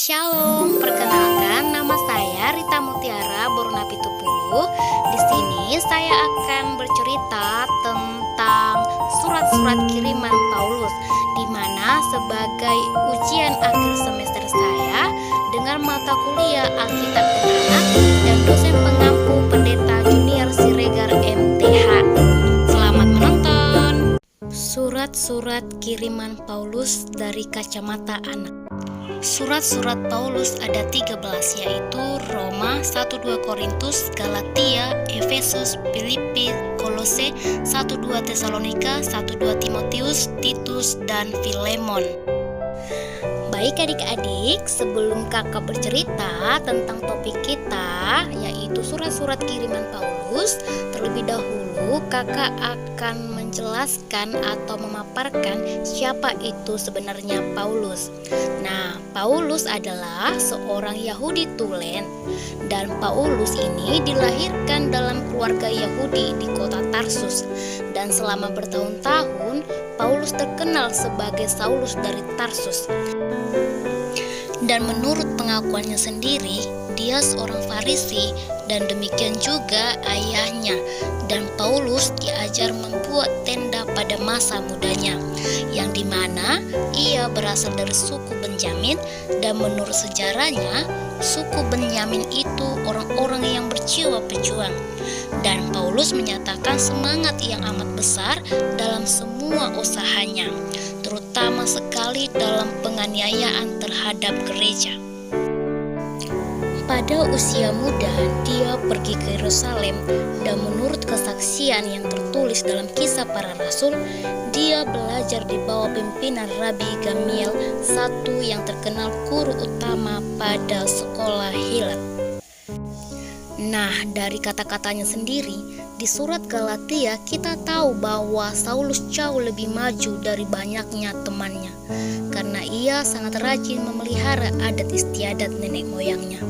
Shalom, perkenalkan nama saya Rita Mutiara Bornapitupulu. Di sini saya akan bercerita tentang surat-surat kiriman Paulus, di mana sebagai ujian akhir semester saya dengan mata kuliah Alkitab Anak dan dosen pengampu Pendeta Junior Siregar MTH. Selamat menonton. Surat-surat kiriman Paulus dari kacamata anak. Surat-surat Paulus ada 13, yaitu Roma, 1-2 Korintus, Galatia, Efesus, Filipi, Kolose, 1-2 Tesalonika, 1-2 Timotius, Titus, dan Filemon. Baik adik-adik, sebelum kakak bercerita tentang topik kita, yaitu surat-surat kiriman Paulus, terlebih dahulu kakak akan menjelaskan atau memaparkan siapa itu sebenarnya Paulus. Nah, Paulus adalah seorang Yahudi tulen, dan Paulus ini dilahirkan dalam keluarga Yahudi di kota Tarsus, dan selama bertahun-tahun Paulus terkenal sebagai Saulus dari Tarsus. Dan menurut pengakuannya sendiri, dia seorang Farisi dan demikian juga ayahnya. Dan Paulus diajar membuat tenda pada masa mudanya, yang dimana ia berasal dari suku Benyamin. Dan menurut sejarahnya, suku Benyamin itu orang-orang yang berjiwa pejuang. Dan Paulus menyatakan semangat yang amat besar dalam semua usahanya, terutama sekali dalam penganiayaan terhadap gereja. Pada usia muda, dia pergi ke Yerusalem, dan menurut kesaksian yang tertulis dalam Kisah Para Rasul, dia belajar di bawah pimpinan Rabi Gamiel, satu yang terkenal guru utama pada sekolah Hilal. Nah, dari kata-katanya sendiri, di surat Galatia kita tahu bahwa Saulus jauh lebih maju dari banyaknya temannya, karena ia sangat rajin memelihara adat istiadat nenek moyangnya.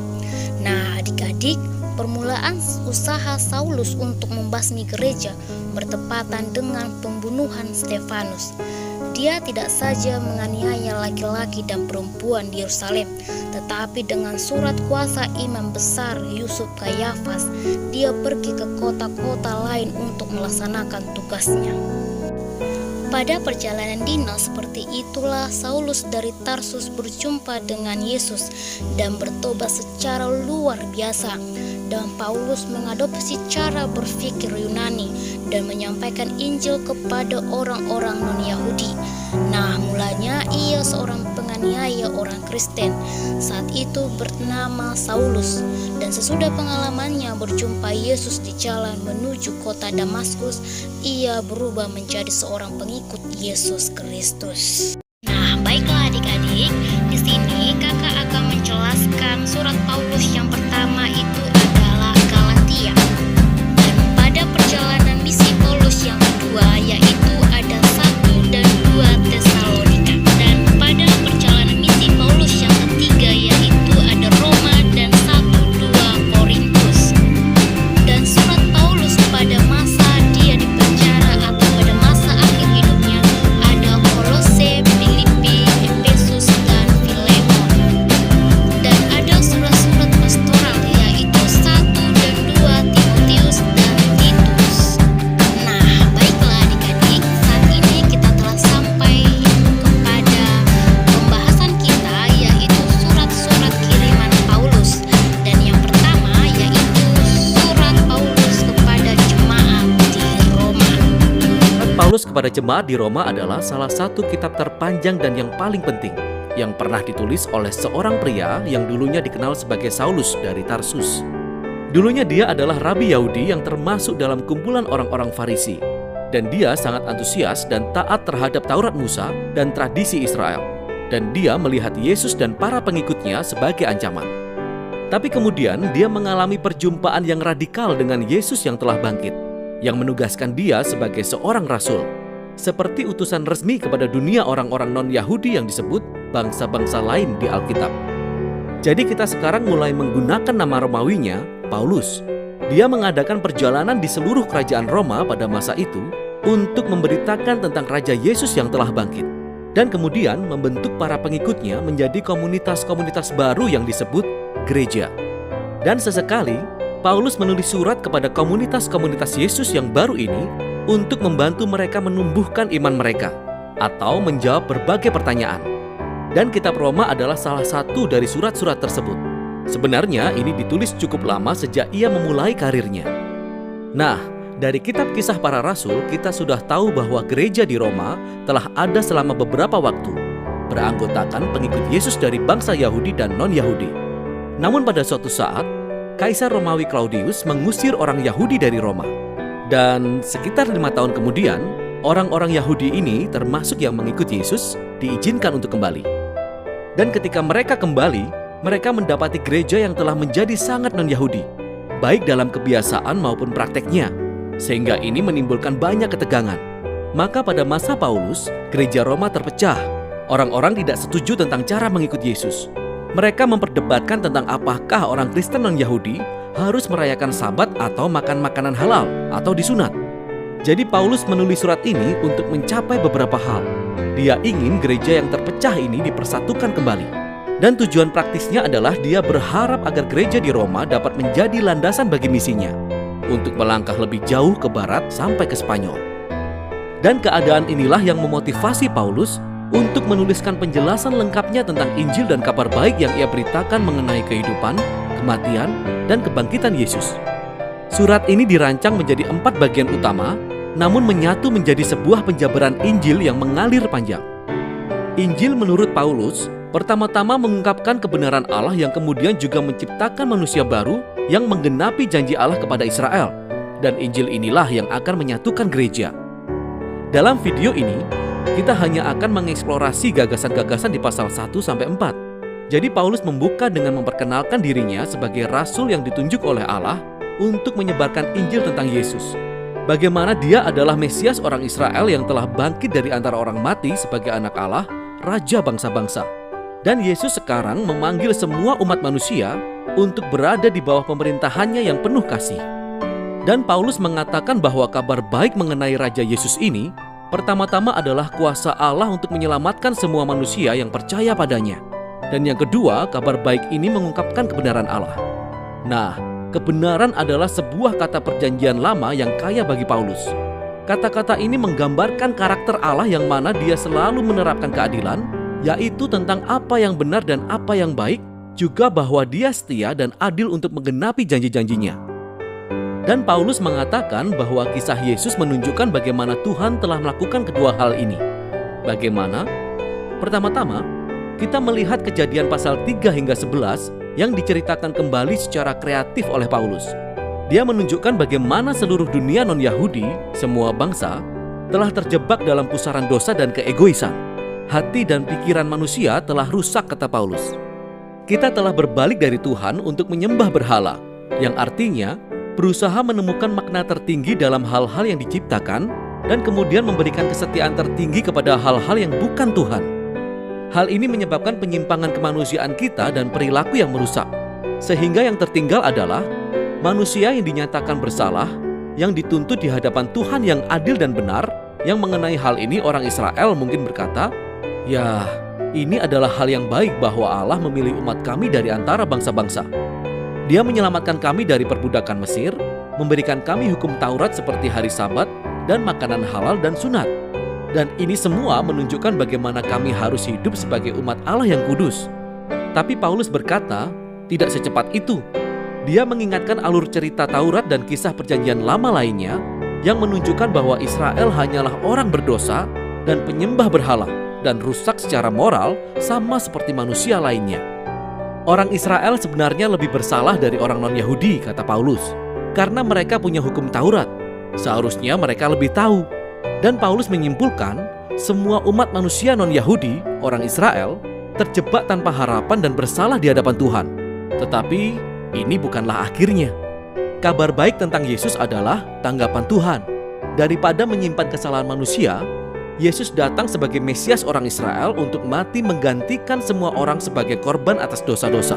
Nah, adik-adik, permulaan usaha Saulus untuk membasmi gereja bertepatan dengan pembunuhan Stefanus. Dia tidak saja menganiaya laki-laki dan perempuan di Yerusalem, tetapi dengan surat kuasa imam besar Yusuf Kayafas, dia pergi ke kota-kota lain untuk melaksanakan tugasnya. Pada perjalanan dinas seperti itulah Saulus dari Tarsus berjumpa dengan Yesus dan bertobat secara luar biasa. Dan Paulus mengadopsi cara berpikir Yunani dan menyampaikan Injil kepada orang-orang non-Yahudi. Nah, mulanya ia seorang penganiaya orang Kristen, saat itu bernama Saulus. Dan sesudah pengalamannya berjumpa Yesus di jalan menuju kota Damaskus, ia berubah menjadi seorang pengikut Yesus Kristus. Nah, baiklah adik-adik, di sini kakak akan menjelaskan surat Paulus yang pertama itu adalah Galatia. Dan pada perjalanan misi Paulus yang kedua yaitu ada 1 dan 2 Tesalonika. Dan pada perjalanan misi Paulus yang ketiga yaitu ada Roma dan 1-2 Korintus. Dan surat Paulus pada masa dia di penjara atau pada masa akhir hidupnya ada Kolose, Filipi, Efesus, dan Filemon. Dan ada surat-surat pastoral yaitu 1 dan 2 Timotius dan Titus. Nah, baiklah adik-adik, saat ini kita telah sampai kepada pembahasan kita yaitu surat-surat kiriman Paulus. Dan yang pertama yaitu surat Paulus kepada jemaat di Roma. Surat Paulus kepada jemaat di Roma adalah salah satu kitab terpanjang dan yang paling penting yang pernah ditulis oleh seorang pria yang dulunya dikenal sebagai Saulus dari Tarsus. Dulunya dia adalah rabi Yahudi yang termasuk dalam kumpulan orang-orang Farisi, dan dia sangat antusias dan taat terhadap Taurat Musa dan tradisi Israel, dan dia melihat Yesus dan para pengikutnya sebagai ancaman. Tapi kemudian dia mengalami perjumpaan yang radikal dengan Yesus yang telah bangkit, yang menugaskan dia sebagai seorang rasul, seperti utusan resmi kepada dunia orang-orang non-Yahudi yang disebut bangsa-bangsa lain di Alkitab. Jadi kita sekarang mulai menggunakan nama Romawinya, Paulus. Dia mengadakan perjalanan di seluruh kerajaan Roma pada masa itu untuk memberitakan tentang Raja Yesus yang telah bangkit. dan kemudian membentuk para pengikutnya menjadi komunitas-komunitas baru yang disebut gereja. Dan sesekali, Paulus menulis surat kepada komunitas-komunitas Yesus yang baru ini untuk membantu mereka menumbuhkan iman mereka atau menjawab berbagai pertanyaan. Dan kitab Roma adalah salah satu dari surat-surat tersebut. Sebenarnya ini ditulis cukup lama sejak ia memulai karirnya. Nah, dari kitab Kisah Para Rasul, kita sudah tahu bahwa gereja di Roma telah ada selama beberapa waktu, beranggotakan pengikut Yesus dari bangsa Yahudi dan non-Yahudi. Namun pada suatu saat, Kaisar Romawi Claudius mengusir orang Yahudi dari Roma. Dan sekitar 5 tahun kemudian, orang-orang Yahudi ini, termasuk yang mengikut Yesus, diizinkan untuk kembali. Dan ketika mereka kembali, mereka mendapati gereja yang telah menjadi sangat non-Yahudi, baik dalam kebiasaan maupun prakteknya, sehingga ini menimbulkan banyak ketegangan. Maka pada masa Paulus, gereja Roma terpecah. Orang-orang tidak setuju tentang cara mengikut Yesus. Mereka memperdebatkan tentang apakah orang Kristen non-Yahudi harus merayakan Sabat atau makan makanan halal atau disunat. Jadi Paulus menulis surat ini untuk mencapai beberapa hal. Dia ingin gereja yang terpecah ini dipersatukan kembali. Dan tujuan praktisnya adalah dia berharap agar gereja di Roma dapat menjadi landasan bagi misinya untuk melangkah lebih jauh ke barat sampai ke Spanyol. Dan keadaan inilah yang memotivasi Paulus untuk menuliskan penjelasan lengkapnya tentang Injil dan kabar baik yang ia beritakan mengenai kehidupan, kematian, dan kebangkitan Yesus. Surat ini dirancang menjadi 4 bagian utama, namun menyatu menjadi sebuah penjabaran Injil yang mengalir panjang. Injil menurut Paulus pertama-tama mengungkapkan kebenaran Allah yang kemudian juga menciptakan manusia baru yang menggenapi janji Allah kepada Israel. Dan Injil inilah yang akan menyatukan gereja. Dalam video ini, kita hanya akan mengeksplorasi gagasan-gagasan di pasal 1-4. Jadi Paulus membuka dengan memperkenalkan dirinya sebagai rasul yang ditunjuk oleh Allah untuk menyebarkan Injil tentang Yesus. Bagaimana dia adalah Mesias orang Israel yang telah bangkit dari antara orang mati sebagai anak Allah, Raja bangsa-bangsa. Dan Yesus sekarang memanggil semua umat manusia untuk berada di bawah pemerintahannya yang penuh kasih. Dan Paulus mengatakan bahwa kabar baik mengenai Raja Yesus ini pertama-tama adalah kuasa Allah untuk menyelamatkan semua manusia yang percaya padanya. Dan yang kedua, kabar baik ini mengungkapkan kebenaran Allah. Nah, kebenaran adalah sebuah kata perjanjian lama yang kaya bagi Paulus. Kata-kata ini menggambarkan karakter Allah yang mana dia selalu menerapkan keadilan, yaitu tentang apa yang benar dan apa yang baik, juga bahwa dia setia dan adil untuk menggenapi janji-janjinya. Dan Paulus mengatakan bahwa kisah Yesus menunjukkan bagaimana Tuhan telah melakukan kedua hal ini. Bagaimana? Pertama-tama, kita melihat Kejadian pasal 3 hingga 11 yang diceritakan kembali secara kreatif oleh Paulus. Dia menunjukkan bagaimana seluruh dunia non-Yahudi, semua bangsa, telah terjebak dalam pusaran dosa dan keegoisan. Hati dan pikiran manusia telah rusak, kata Paulus. Kita telah berbalik dari Tuhan untuk menyembah berhala, yang artinya berusaha menemukan makna tertinggi dalam hal-hal yang diciptakan dan kemudian memberikan kesetiaan tertinggi kepada hal-hal yang bukan Tuhan. Hal ini menyebabkan penyimpangan kemanusiaan kita dan perilaku yang merusak. Sehingga yang tertinggal adalah manusia yang dinyatakan bersalah, yang dituntut di hadapan Tuhan yang adil dan benar. Yang mengenai hal ini orang Israel mungkin berkata, "Ya, ini adalah hal yang baik bahwa Allah memilih umat kami dari antara bangsa-bangsa. Dia menyelamatkan kami dari perbudakan Mesir, memberikan kami hukum Taurat seperti hari Sabat dan makanan halal dan sunat. Dan ini semua menunjukkan bagaimana kami harus hidup sebagai umat Allah yang kudus." Tapi Paulus berkata, tidak secepat itu. Dia mengingatkan alur cerita Taurat dan kisah perjanjian lama lainnya yang menunjukkan bahwa Israel hanyalah orang berdosa dan penyembah berhala dan rusak secara moral sama seperti manusia lainnya. Orang Israel sebenarnya lebih bersalah dari orang non-Yahudi, kata Paulus, karena mereka punya hukum Taurat. Seharusnya mereka lebih tahu. Dan Paulus menyimpulkan, semua umat manusia non-Yahudi, orang Israel, terjebak tanpa harapan dan bersalah di hadapan Tuhan. Tetapi ini bukanlah akhirnya. Kabar baik tentang Yesus adalah tanggapan Tuhan. Daripada menyimpan kesalahan manusia, Yesus datang sebagai Mesias orang Israel untuk mati menggantikan semua orang sebagai korban atas dosa-dosa.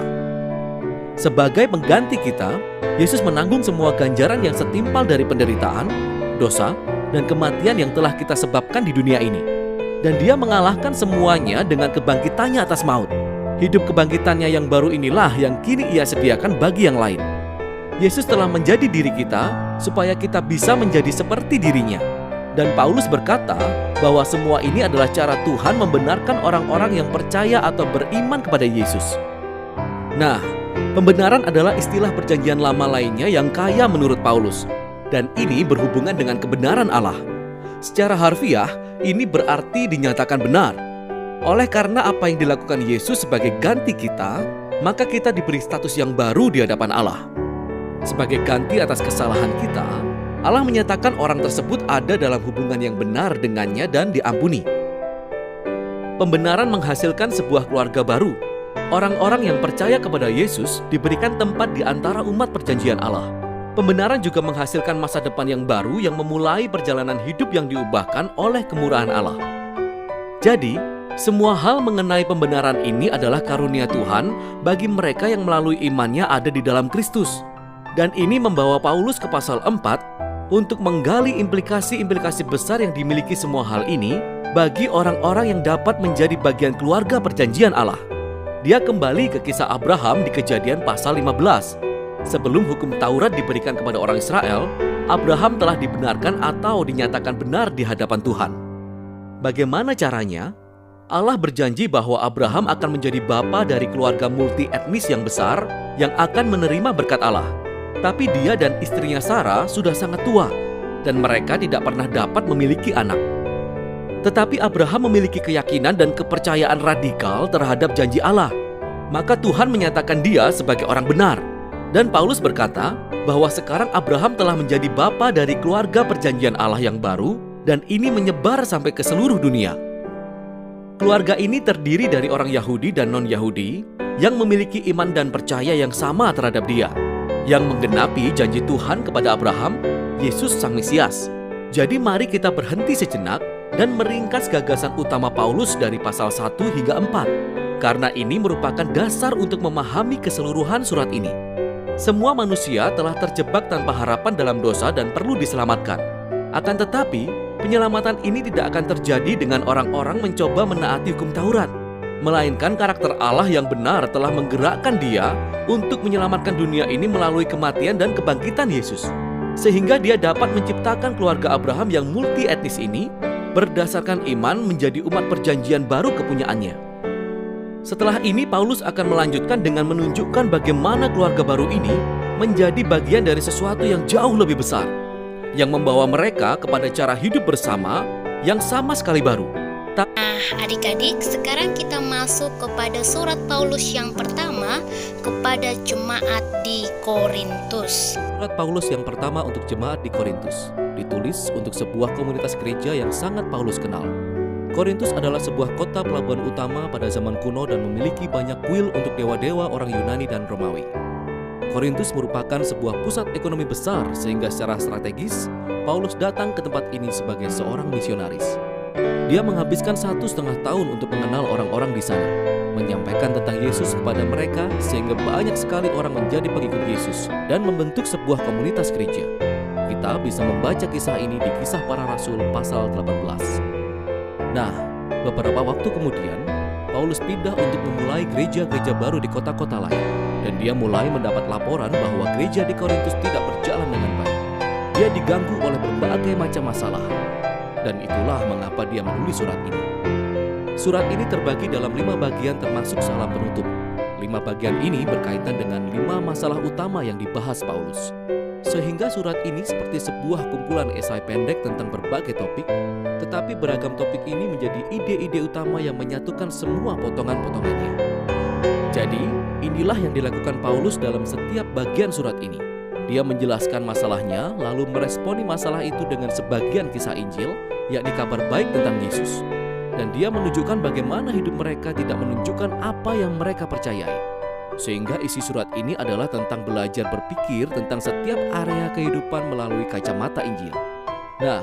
Sebagai pengganti kita, Yesus menanggung semua ganjaran yang setimpal dari penderitaan, dosa, dan kematian yang telah kita sebabkan di dunia ini. Dan dia mengalahkan semuanya dengan kebangkitannya atas maut. Hidup kebangkitannya yang baru inilah yang kini ia sediakan bagi yang lain. Yesus telah menjadi diri kita supaya kita bisa menjadi seperti dirinya. Dan Paulus berkata bahwa semua ini adalah cara Tuhan membenarkan orang-orang yang percaya atau beriman kepada Yesus. Nah, pembenaran adalah istilah perjanjian lama lainnya yang kaya menurut Paulus. Dan ini berhubungan dengan kebenaran Allah. Secara harfiah, ini berarti dinyatakan benar. Oleh karena apa yang dilakukan Yesus sebagai ganti kita, maka kita diberi status yang baru di hadapan Allah. Sebagai ganti atas kesalahan kita, Allah menyatakan orang tersebut ada dalam hubungan yang benar dengannya dan diampuni. Pembenaran menghasilkan sebuah keluarga baru. Orang-orang yang percaya kepada Yesus diberikan tempat di antara umat perjanjian Allah. Pembenaran juga menghasilkan masa depan yang baru yang memulai perjalanan hidup yang diubahkan oleh kemurahan Allah. Jadi, semua hal mengenai pembenaran ini adalah karunia Tuhan bagi mereka yang melalui imannya ada di dalam Kristus. Dan ini membawa Paulus ke pasal 4 untuk menggali implikasi-implikasi besar yang dimiliki semua hal ini bagi orang-orang yang dapat menjadi bagian keluarga perjanjian Allah. Dia kembali ke kisah Abraham di Kejadian pasal 15. Sebelum hukum Taurat diberikan kepada orang Israel, Abraham telah dibenarkan atau dinyatakan benar di hadapan Tuhan. Bagaimana caranya? Allah berjanji bahwa Abraham akan menjadi bapa dari keluarga multi etnis yang besar yang akan menerima berkat Allah. Tapi dia dan istrinya Sarah sudah sangat tua dan mereka tidak pernah dapat memiliki anak. Tetapi Abraham memiliki keyakinan dan kepercayaan radikal terhadap janji Allah. Maka Tuhan menyatakan dia sebagai orang benar. Dan Paulus berkata bahwa sekarang Abraham telah menjadi bapa dari keluarga perjanjian Allah yang baru dan ini menyebar sampai ke seluruh dunia. Keluarga ini terdiri dari orang Yahudi dan non-Yahudi yang memiliki iman dan percaya yang sama terhadap dia, yang menggenapi janji Tuhan kepada Abraham, Yesus Sang Mesias. Jadi mari kita berhenti sejenak dan meringkas gagasan utama Paulus dari pasal 1 hingga 4, karena ini merupakan dasar untuk memahami keseluruhan surat ini. Semua manusia telah terjebak tanpa harapan dalam dosa dan perlu diselamatkan. Akan tetapi, penyelamatan ini tidak akan terjadi dengan orang-orang mencoba menaati hukum Taurat, melainkan karakter Allah yang benar telah menggerakkan dia untuk menyelamatkan dunia ini melalui kematian dan kebangkitan Yesus. Sehingga dia dapat menciptakan keluarga Abraham yang multi etnis ini berdasarkan iman menjadi umat perjanjian baru kepunyaannya. Setelah ini Paulus akan melanjutkan dengan menunjukkan bagaimana keluarga baru ini menjadi bagian dari sesuatu yang jauh lebih besar, yang membawa mereka kepada cara hidup bersama yang sama sekali baru. Adik-adik, sekarang kita masuk kepada surat Paulus yang pertama kepada jemaat di Korintus. Surat Paulus yang pertama untuk jemaat di Korintus ditulis untuk sebuah komunitas gereja yang sangat Paulus kenal. Korintus adalah sebuah kota pelabuhan utama pada zaman kuno dan memiliki banyak kuil untuk dewa-dewa orang Yunani dan Romawi. Korintus merupakan sebuah pusat ekonomi besar sehingga secara strategis Paulus datang ke tempat ini sebagai seorang misionaris. Dia menghabiskan 1,5 tahun untuk mengenal orang-orang di sana, menyampaikan tentang Yesus kepada mereka sehingga banyak sekali orang menjadi pengikut Yesus dan membentuk sebuah komunitas gereja. Kita bisa membaca kisah ini di Kisah Para Rasul pasal 18. Nah, beberapa waktu kemudian, Paulus pindah untuk memulai gereja-gereja baru di kota-kota lain. Dan dia mulai mendapat laporan bahwa gereja di Korintus tidak berjalan dengan baik. Dia diganggu oleh berbagai macam masalah. Dan itulah mengapa dia menulis surat ini. Surat ini terbagi dalam 5 bagian termasuk salam penutup. 5 bagian ini berkaitan dengan 5 masalah utama yang dibahas Paulus. Sehingga surat ini seperti sebuah kumpulan esai pendek tentang berbagai topik, tetapi beragam topik ini menjadi ide-ide utama yang menyatukan semua potongan-potongannya. Jadi, inilah yang dilakukan Paulus dalam setiap bagian surat ini. Dia menjelaskan masalahnya, lalu meresponi masalah itu dengan sebagian kisah Injil, yakni kabar baik tentang Yesus. Dan dia menunjukkan bagaimana hidup mereka tidak menunjukkan apa yang mereka percayai. Sehingga isi surat ini adalah tentang belajar berpikir tentang setiap area kehidupan melalui kacamata Injil. Nah,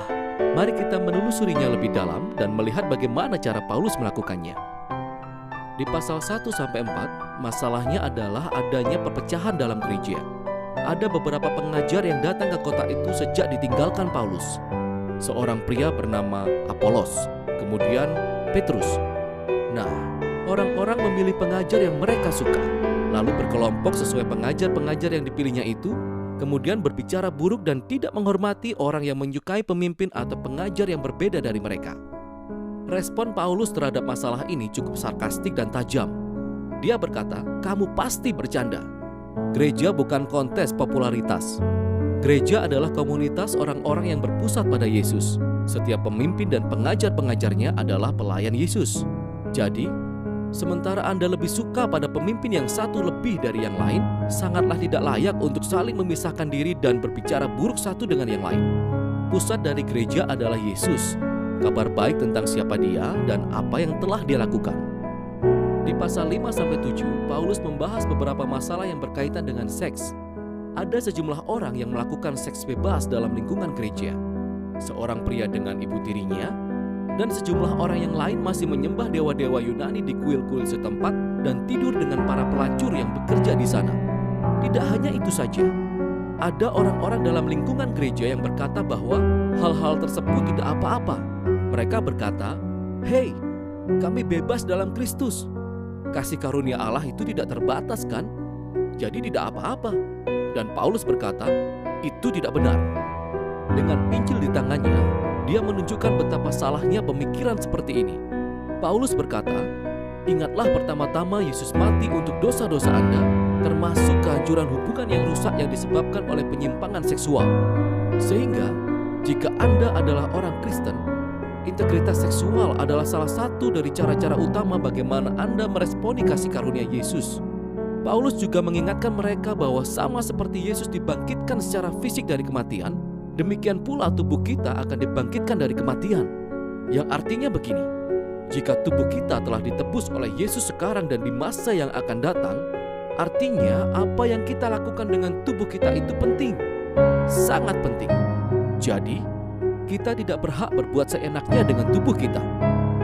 mari kita menelusurinya lebih dalam dan melihat bagaimana cara Paulus melakukannya. Di pasal 1-4, masalahnya adalah adanya perpecahan dalam gereja. Ada beberapa pengajar yang datang ke kota itu sejak ditinggalkan Paulus. Seorang pria bernama Apolos, kemudian Petrus. Nah, orang-orang memilih pengajar yang mereka suka, lalu berkelompok sesuai pengajar-pengajar yang dipilihnya itu, kemudian berbicara buruk dan tidak menghormati orang yang menyukai pemimpin atau pengajar yang berbeda dari mereka. Respon Paulus terhadap masalah ini cukup sarkastik dan tajam. Dia berkata, "Kamu pasti bercanda. Gereja bukan kontes popularitas. Gereja adalah komunitas orang-orang yang berpusat pada Yesus. Setiap pemimpin dan pengajar-pengajarnya adalah pelayan Yesus. Jadi, sementara Anda lebih suka pada pemimpin yang satu lebih dari yang lain, sangatlah tidak layak untuk saling memisahkan diri dan berbicara buruk satu dengan yang lain. Pusat dari gereja adalah Yesus, kabar baik tentang siapa Dia dan apa yang telah Dia lakukan." Di pasal 5-7, Paulus membahas beberapa masalah yang berkaitan dengan seks. Ada sejumlah orang yang melakukan seks bebas dalam lingkungan gereja. Seorang pria dengan ibu tirinya, dan sejumlah orang yang lain masih menyembah dewa-dewa Yunani di kuil-kuil setempat dan tidur dengan para pelacur yang bekerja di sana. Tidak hanya itu saja, ada orang-orang dalam lingkungan gereja yang berkata bahwa hal-hal tersebut tidak apa-apa. Mereka berkata, "Hei, kami bebas dalam Kristus. Kasih karunia Allah itu tidak terbatas kan? Jadi tidak apa-apa." Dan Paulus berkata, itu tidak benar. Dengan Injil di tangannya, dia menunjukkan betapa salahnya pemikiran seperti ini. Paulus berkata, "Ingatlah pertama-tama Yesus mati untuk dosa-dosa Anda, termasuk kehancuran hubungan yang rusak yang disebabkan oleh penyimpangan seksual. Sehingga, jika Anda adalah orang Kristen, integritas seksual adalah salah satu dari cara-cara utama bagaimana Anda meresponi kasih karunia Yesus." Paulus juga mengingatkan mereka bahwa sama seperti Yesus dibangkitkan secara fisik dari kematian, demikian pula tubuh kita akan dibangkitkan dari kematian. Yang artinya begini, jika tubuh kita telah ditebus oleh Yesus sekarang dan di masa yang akan datang, artinya apa yang kita lakukan dengan tubuh kita itu penting, sangat penting. Jadi, kita tidak berhak berbuat seenaknya dengan tubuh kita.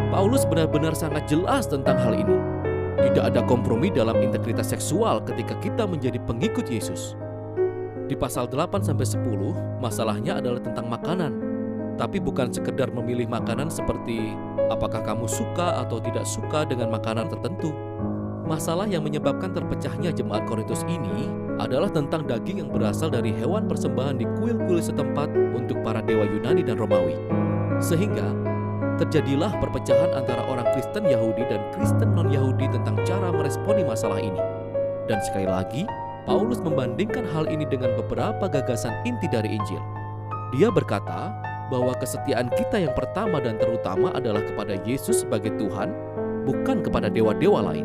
Paulus benar-benar sangat jelas tentang hal ini. Tidak ada kompromi dalam integritas seksual ketika kita menjadi pengikut Yesus. Di pasal 8-10, masalahnya adalah tentang makanan. Tapi bukan sekedar memilih makanan seperti apakah kamu suka atau tidak suka dengan makanan tertentu. Masalah yang menyebabkan terpecahnya jemaat Korintus ini adalah tentang daging yang berasal dari hewan persembahan di kuil-kuil setempat untuk para dewa Yunani dan Romawi. Sehingga terjadilah perpecahan antara orang Kristen Yahudi dan Kristen non-Yahudi tentang cara meresponi masalah ini. Dan sekali lagi, Paulus membandingkan hal ini dengan beberapa gagasan inti dari Injil. Dia berkata bahwa kesetiaan kita yang pertama dan terutama adalah kepada Yesus sebagai Tuhan, bukan kepada dewa-dewa lain.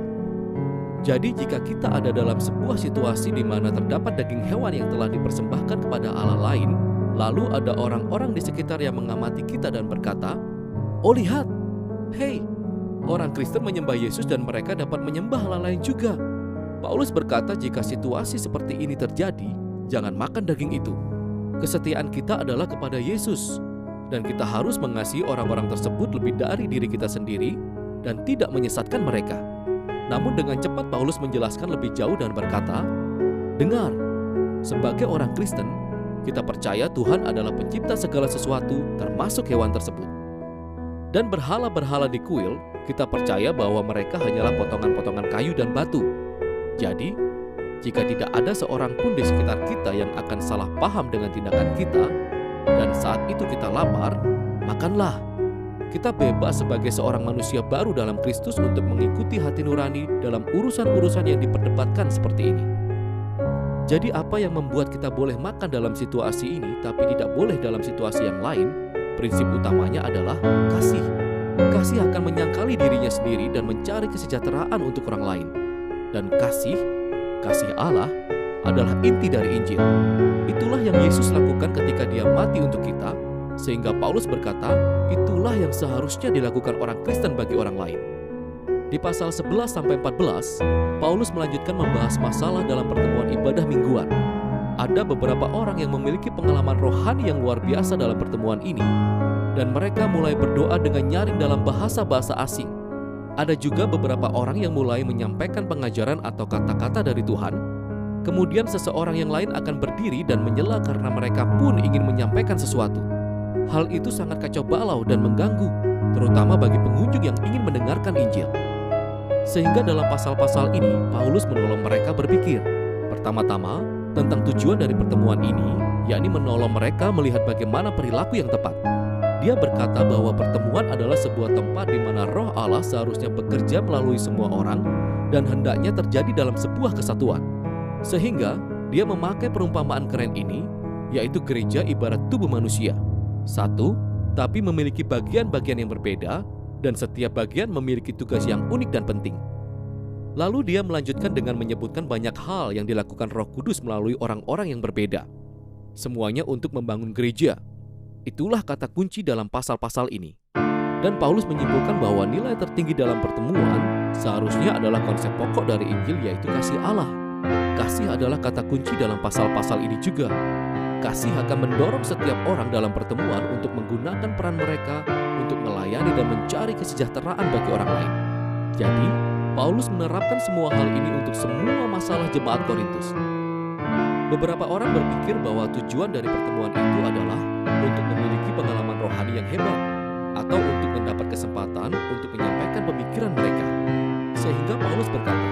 Jadi jika kita ada dalam sebuah situasi di mana terdapat daging hewan yang telah dipersembahkan kepada Allah lain, lalu ada orang-orang di sekitar yang mengamati kita dan berkata, "Oh lihat, hei, orang Kristen menyembah Yesus dan mereka dapat menyembah Allah lain juga." Paulus berkata jika situasi seperti ini terjadi, jangan makan daging itu. Kesetiaan kita adalah kepada Yesus, dan kita harus mengasihi orang-orang tersebut lebih dari diri kita sendiri dan tidak menyesatkan mereka. Namun dengan cepat Paulus menjelaskan lebih jauh dan berkata, "Dengar, sebagai orang Kristen, kita percaya Tuhan adalah pencipta segala sesuatu termasuk hewan tersebut. Dan berhala-berhala di kuil, kita percaya bahwa mereka hanyalah potongan-potongan kayu dan batu. Jadi, jika tidak ada seorang pun di sekitar kita yang akan salah paham dengan tindakan kita, dan saat itu kita lapar, makanlah. Kita bebas sebagai seorang manusia baru dalam Kristus untuk mengikuti hati nurani dalam urusan-urusan yang diperdebatkan seperti ini. Jadi apa yang membuat kita boleh makan dalam situasi ini, tapi tidak boleh dalam situasi yang lain? Prinsip utamanya adalah kasih. Kasih akan menyangkali dirinya sendiri dan mencari kesejahteraan untuk orang lain. Dan kasih Allah adalah inti dari Injil. Itulah yang Yesus lakukan ketika Dia mati untuk kita, sehingga Paulus berkata, itulah yang seharusnya dilakukan orang Kristen bagi orang lain. Di pasal 11-14, Paulus melanjutkan membahas masalah dalam pertemuan ibadah mingguan. Ada beberapa orang yang memiliki pengalaman rohani yang luar biasa dalam pertemuan ini, dan mereka mulai berdoa dengan nyaring dalam bahasa-bahasa asing. Ada juga beberapa orang yang mulai menyampaikan pengajaran atau kata-kata dari Tuhan. Kemudian seseorang yang lain akan berdiri dan menyela karena mereka pun ingin menyampaikan sesuatu. Hal itu sangat kacau balau dan mengganggu. terutama bagi pengunjung yang ingin mendengarkan Injil. Sehingga dalam pasal-pasal ini, Paulus menolong mereka berpikir. Pertama-tama, tentang tujuan dari pertemuan ini, yakni menolong mereka melihat bagaimana perilaku yang tepat. Dia berkata bahwa pertemuan adalah sebuah tempat di mana Roh Allah seharusnya bekerja melalui semua orang dan hendaknya terjadi dalam sebuah kesatuan. Sehingga dia memakai perumpamaan keren ini, yaitu gereja ibarat tubuh manusia. Satu, tapi memiliki bagian-bagian yang berbeda, dan setiap bagian memiliki tugas yang unik dan penting. Lalu dia melanjutkan dengan menyebutkan banyak hal yang dilakukan Roh Kudus melalui orang-orang yang berbeda. Semuanya untuk membangun gereja. Itulah kata kunci dalam pasal-pasal ini. Dan Paulus menyimpulkan bahwa nilai tertinggi dalam pertemuan seharusnya adalah konsep pokok dari Injil, yaitu kasih Allah. Kasih adalah kata kunci dalam pasal-pasal ini juga. Kasih akan mendorong setiap orang dalam pertemuan untuk menggunakan peran mereka untuk melayani dan mencari kesejahteraan bagi orang lain. Jadi, Paulus menerapkan semua hal ini untuk semua masalah jemaat Korintus. Beberapa orang berpikir bahwa tujuan dari pertemuan itu adalah untuk memiliki pengalaman rohani yang hebat atau untuk mendapat kesempatan untuk menyampaikan pemikiran mereka. Sehingga Paulus berkata,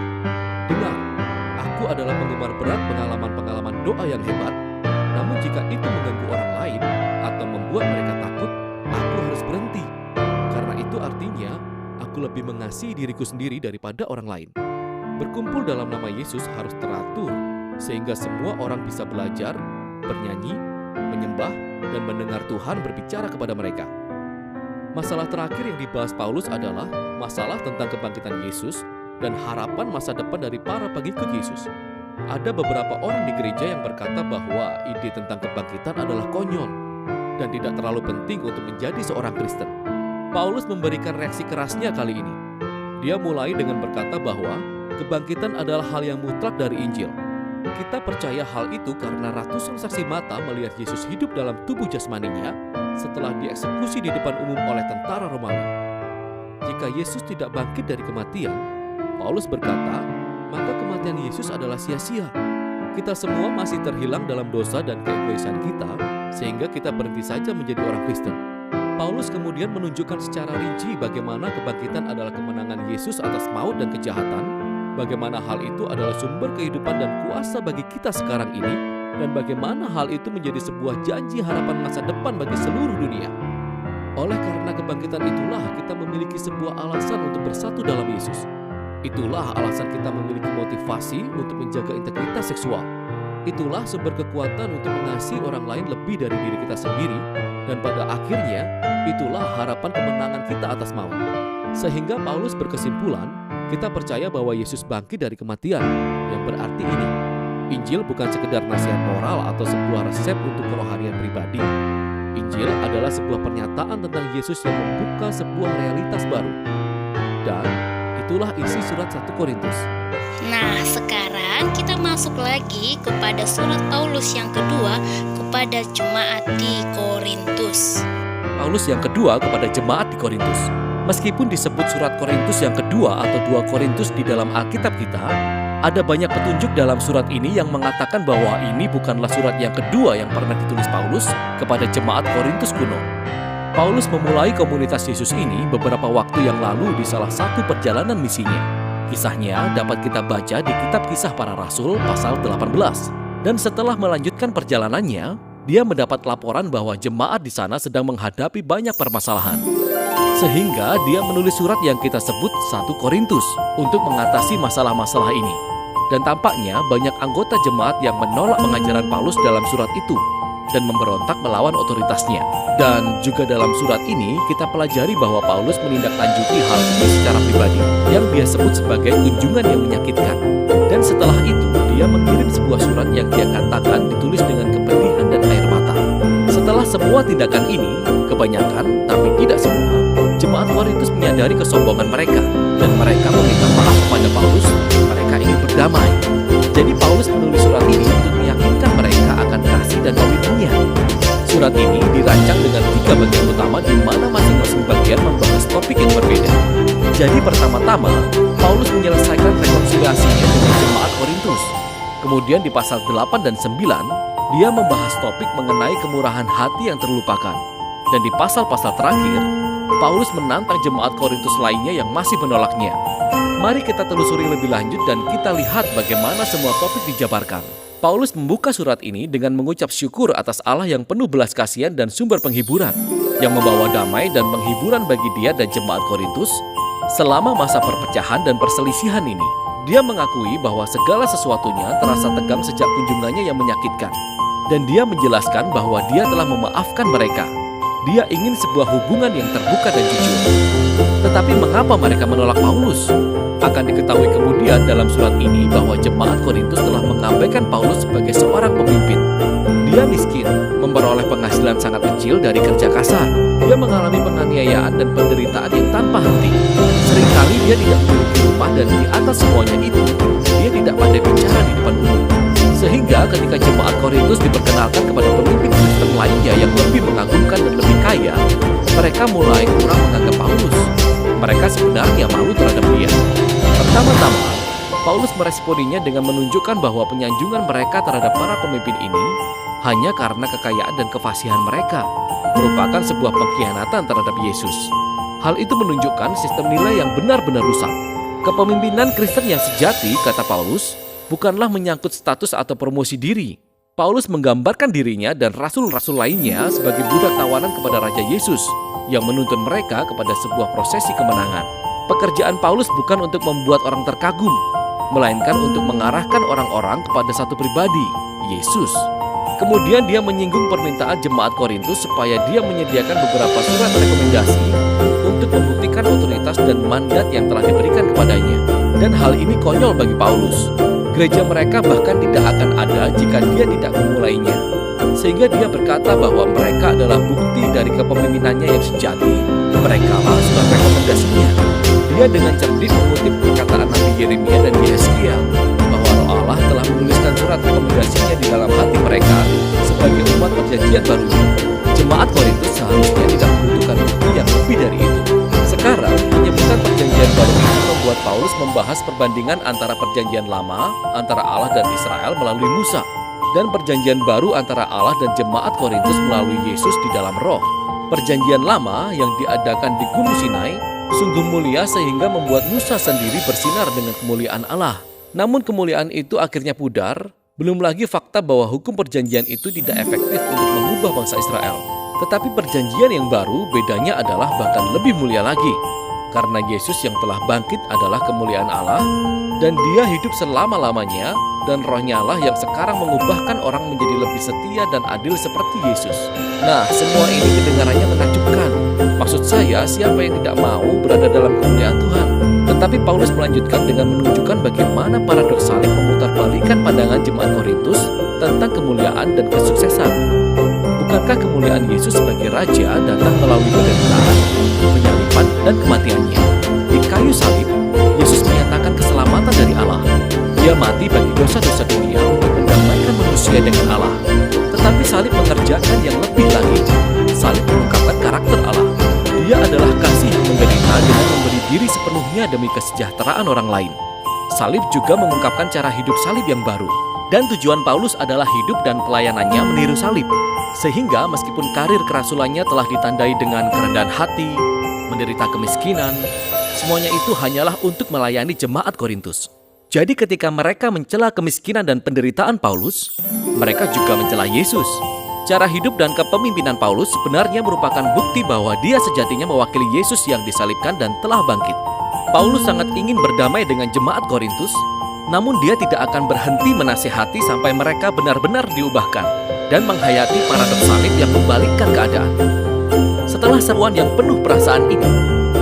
"Dengar, aku adalah penggemar berat pengalaman-pengalaman doa yang hebat, namun jika itu mengganggu orang lain atau membuat mereka takut, aku harus berhenti. Karena itu artinya, aku lebih mengasihi diriku sendiri daripada orang lain." Berkumpul dalam nama Yesus harus teratur, sehingga semua orang bisa belajar, bernyanyi, menyembah, dan mendengar Tuhan berbicara kepada mereka. Masalah terakhir yang dibahas Paulus adalah masalah tentang kebangkitan Yesus dan harapan masa depan dari para pengikut Yesus. Ada beberapa orang di gereja yang berkata bahwa ide tentang kebangkitan adalah konyol dan tidak terlalu penting untuk menjadi seorang Kristen. Paulus memberikan reaksi kerasnya kali ini. Dia mulai dengan berkata bahwa kebangkitan adalah hal yang mutlak dari Injil. Kita percaya hal itu karena ratusan saksi mata melihat Yesus hidup dalam tubuh jasmaninya setelah dieksekusi di depan umum oleh tentara Romawi. Jika Yesus tidak bangkit dari kematian, Paulus berkata, maka kematian Yesus adalah sia-sia. Kita semua masih terhilang dalam dosa dan keegoisan kita, sehingga kita berhenti saja menjadi orang Kristen. Paulus kemudian menunjukkan secara rinci bagaimana kebangkitan adalah kemenangan Yesus atas maut dan kejahatan, bagaimana hal itu adalah sumber kehidupan dan kuasa bagi kita sekarang ini, dan bagaimana hal itu menjadi sebuah janji harapan masa depan bagi seluruh dunia. Oleh karena kebangkitan itulah kita memiliki sebuah alasan untuk bersatu dalam Yesus. Itulah alasan kita memiliki motivasi untuk menjaga integritas seksual. Itulah sumber kekuatan untuk mengasihi orang lain lebih dari diri kita sendiri, dan pada akhirnya itulah harapan kemenangan kita atas maut. Sehingga Paulus berkesimpulan, kita percaya bahwa Yesus bangkit dari kematian, yang berarti ini, Injil bukan sekedar nasihat moral atau sebuah resep untuk kerohanian pribadi. Injil adalah sebuah pernyataan tentang Yesus yang membuka sebuah realitas baru. Dan itulah isi surat 1 Korintus. Nah, sekarang kita masuk lagi kepada surat Paulus yang kedua kepada jemaat di Korintus. Paulus yang kedua kepada jemaat di Korintus. Meskipun disebut surat Korintus yang kedua atau 2 Korintus di dalam Alkitab kita, ada banyak petunjuk dalam surat ini yang mengatakan bahwa ini bukanlah surat yang kedua yang pernah ditulis Paulus kepada jemaat Korintus kuno. Paulus memulai komunitas Yesus ini beberapa waktu yang lalu di salah satu perjalanan misinya. Kisahnya dapat kita baca di kitab Kisah Para Rasul pasal 18. Dan setelah melanjutkan perjalanannya, dia mendapat laporan bahwa jemaat di sana sedang menghadapi banyak permasalahan. Sehingga dia menulis surat yang kita sebut 1 Korintus untuk mengatasi masalah-masalah ini. Dan tampaknya banyak anggota jemaat yang menolak pengajaran Paulus dalam surat itu dan memberontak melawan otoritasnya. Dan juga dalam surat ini kita pelajari bahwa Paulus menindaklanjuti hal ini secara pribadi yang dia sebut sebagai kunjungan yang menyakitkan. Dan setelah itu dia mengirim sebuah surat yang dia katakan ditulis dengan kepedihan dan air mata. Setelah semua tindakan ini, kebanyakan tapi tidak semua, jemaat Korintus menyadari kesombongan mereka dan mereka meminta maaf kepada Paulus. Mereka ingin berdamai. Jadi Paulus menulis surat ini untuk meyakinkan mereka akan kasih dan komitmennya. Surat ini dirancang dengan 3 bagian utama di mana masing-masing bagian membahas topik yang berbeda. Jadi pertama-tama, Paulus menyelesaikan rekonsiliasinya dengan jemaat Korintus. Kemudian di pasal 8 dan 9, dia membahas topik mengenai kemurahan hati yang terlupakan. Dan di pasal-pasal terakhir, Paulus menantang jemaat Korintus lainnya yang masih menolaknya. Mari kita telusuri lebih lanjut dan kita lihat bagaimana semua topik dijabarkan. Paulus membuka surat ini dengan mengucap syukur atas Allah yang penuh belas kasihan dan sumber penghiburan, yang membawa damai dan penghiburan bagi dia dan jemaat Korintus selama masa perpecahan dan perselisihan ini. Dia mengakui bahwa segala sesuatunya terasa tegang sejak kunjungannya yang menyakitkan. Dan dia menjelaskan bahwa dia telah memaafkan mereka. Dia ingin sebuah hubungan yang terbuka dan jujur. Tetapi mengapa mereka menolak Paulus? Akan diketahui kemudian dalam surat ini bahwa jemaat Korintus telah mengabaikan Paulus sebagai seorang pemimpin. Dia miskin, memperoleh penghasilan sangat kecil dari kerja kasar. Dia mengalami penganiayaan dan penderitaan yang tanpa henti. Seringkali dia tidak memiliki rumah dan di atas semuanya itu, dia tidak pandai bicara di depan umum. Sehingga ketika jemaat Korintus diperkenalkan kepada pemimpin Kristen lainnya yang lebih mengagumkan dan lebih kaya, mereka mulai kurang menganggap Paulus. Mereka sebenarnya malu terhadap dia. Pertama-tama, Paulus meresponinya dengan menunjukkan bahwa penyanjungan mereka terhadap para pemimpin ini hanya karena kekayaan dan kefasihan mereka, merupakan sebuah pengkhianatan terhadap Yesus. Hal itu menunjukkan sistem nilai yang benar-benar rusak. Kepemimpinan Kristen yang sejati, kata Paulus, bukanlah menyangkut status atau promosi diri. Paulus menggambarkan dirinya dan rasul-rasul lainnya sebagai budak tawanan kepada Raja Yesus yang menuntun mereka kepada sebuah prosesi kemenangan. Pekerjaan Paulus bukan untuk membuat orang terkagum, melainkan untuk mengarahkan orang-orang kepada satu pribadi, Yesus. Kemudian dia menyinggung permintaan jemaat Korintus supaya dia menyediakan beberapa surat rekomendasi untuk membuktikan otoritas dan mandat yang telah diberikan kepadanya. Dan hal ini konyol bagi Paulus. Gereja mereka bahkan tidak akan ada jika dia tidak memulainya. Sehingga dia berkata bahwa mereka adalah bukti dari kepemimpinannya yang sejati. Mereka lah surat rekomendasinya. Dia dengan cerdik mengutip perkataan Nabi Yeremia dan Yehezkiel bahwa Roh Allah telah menuliskan surat rekomendasinya di dalam hati mereka sebagai umat perjanjian barunya. Jemaat Korintus seharusnya tidak membutuhkan bukti yang lebih dari itu. Sekarang, penyebutan perjanjian baru ini membuat Paulus membahas perbandingan antara perjanjian lama antara Allah dan Israel melalui Musa dan perjanjian baru antara Allah dan jemaat Korintus melalui Yesus di dalam Roh. Perjanjian lama yang diadakan di Gunung Sinai sungguh mulia sehingga membuat Musa sendiri bersinar dengan kemuliaan Allah. Namun kemuliaan itu akhirnya pudar, belum lagi fakta bahwa hukum perjanjian itu tidak efektif untuk mengubah bangsa Israel. Tetapi perjanjian yang baru bedanya adalah bahkan lebih mulia lagi. Karena Yesus yang telah bangkit adalah kemuliaan Allah, dan dia hidup selama-lamanya, dan Roh-Nya lah yang sekarang mengubahkan orang menjadi lebih setia dan adil seperti Yesus. Nah, semua ini kedengarannya menakjubkan. Maksud saya, siapa yang tidak mau berada dalam kemuliaan Tuhan? Tetapi Paulus melanjutkan dengan menunjukkan bagaimana paradoks salib memutarbalikkan pandangan jemaat Korintus tentang kemuliaan dan kesuksesan. Bukankah kemuliaan Yesus sebagai Raja datang melalui penderitaan, penyaliban, dan kematiannya? Di kayu salib, Yesus menyatakan keselamatan dari Allah. Dia mati bagi dosa-dosa dunia untuk mendamaikan manusia dengan Allah. Tetapi salib mengerjakan yang lebih lagi. Salib mengungkapkan karakter Allah. Dia adalah kasih yang menderita dengan memberi diri sepenuhnya demi kesejahteraan orang lain. Salib juga mengungkapkan cara hidup salib yang baru. Dan tujuan Paulus adalah hidup dan pelayanannya meniru salib. Sehingga meskipun karir kerasulannya telah ditandai dengan kerendahan hati, menderita kemiskinan, semuanya itu hanyalah untuk melayani jemaat Korintus. Jadi ketika mereka mencela kemiskinan dan penderitaan Paulus, mereka juga mencela Yesus. Cara hidup dan kepemimpinan Paulus sebenarnya merupakan bukti bahwa dia sejatinya mewakili Yesus yang disalibkan dan telah bangkit. Paulus sangat ingin berdamai dengan jemaat Korintus, namun dia tidak akan berhenti menasihati sampai mereka benar-benar diubahkan dan menghayati paradoks salib yang membalikkan keadaan. Setelah seruan yang penuh perasaan ini,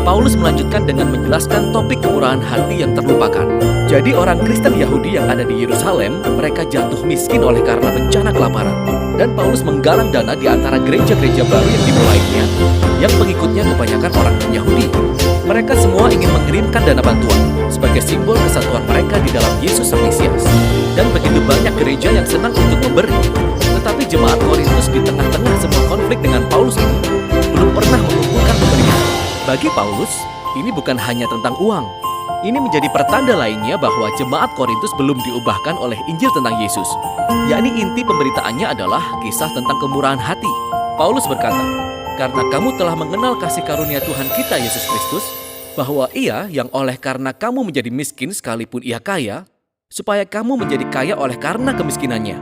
Paulus melanjutkan dengan menjelaskan topik kemurahan hati yang terlupakan. Jadi orang Kristen Yahudi yang ada di Yerusalem, mereka jatuh miskin oleh karena bencana kelaparan. Dan Paulus menggalang dana di antara gereja-gereja baru yang dimulainya, yang pengikutnya kebanyakan orang Yahudi. Mereka semua ingin mengirimkan dana bantuan sebagai simbol kesatuan mereka di dalam Yesus Sang Mesias. Dan begitu banyak gereja yang senang untuk memberi. Tetapi jemaat Korintus di tengah-tengah semua konflik dengan Paulus ini belum pernah mengumpulkan pemberian. Bagi Paulus, ini bukan hanya tentang uang. Ini menjadi pertanda lainnya bahwa jemaat Korintus belum diubahkan oleh Injil tentang Yesus. Yakni inti pemberitaannya adalah kisah tentang kemurahan hati. Paulus berkata, karena kamu telah mengenal kasih karunia Tuhan kita Yesus Kristus, bahwa Ia yang oleh karena kamu menjadi miskin sekalipun Ia kaya, supaya kamu menjadi kaya oleh karena kemiskinannya.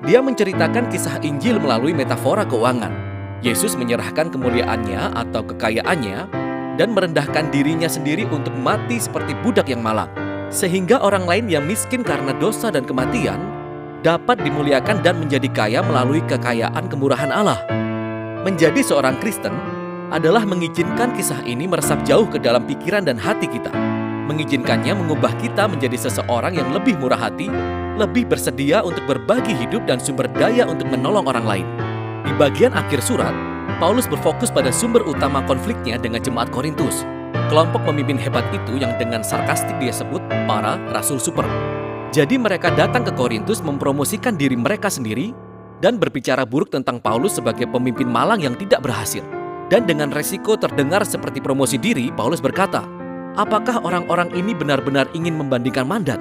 Dia menceritakan kisah Injil melalui metafora keuangan. Yesus menyerahkan kemuliaannya atau kekayaannya dan merendahkan dirinya sendiri untuk mati seperti budak yang malang, sehingga orang lain yang miskin karena dosa dan kematian dapat dimuliakan dan menjadi kaya melalui kekayaan kemurahan Allah. Menjadi seorang Kristen adalah mengizinkan kisah ini meresap jauh ke dalam pikiran dan hati kita. Mengizinkannya mengubah kita menjadi seseorang yang lebih murah hati, lebih bersedia untuk berbagi hidup dan sumber daya untuk menolong orang lain. Di bagian akhir surat, Paulus berfokus pada sumber utama konfliknya dengan jemaat Korintus. Kelompok pemimpin hebat itu yang dengan sarkastik dia sebut para rasul super. Jadi mereka datang ke Korintus mempromosikan diri mereka sendiri dan berbicara buruk tentang Paulus sebagai pemimpin malang yang tidak berhasil. Dan dengan resiko terdengar seperti promosi diri, Paulus berkata, apakah orang-orang ini benar-benar ingin membandingkan mandat?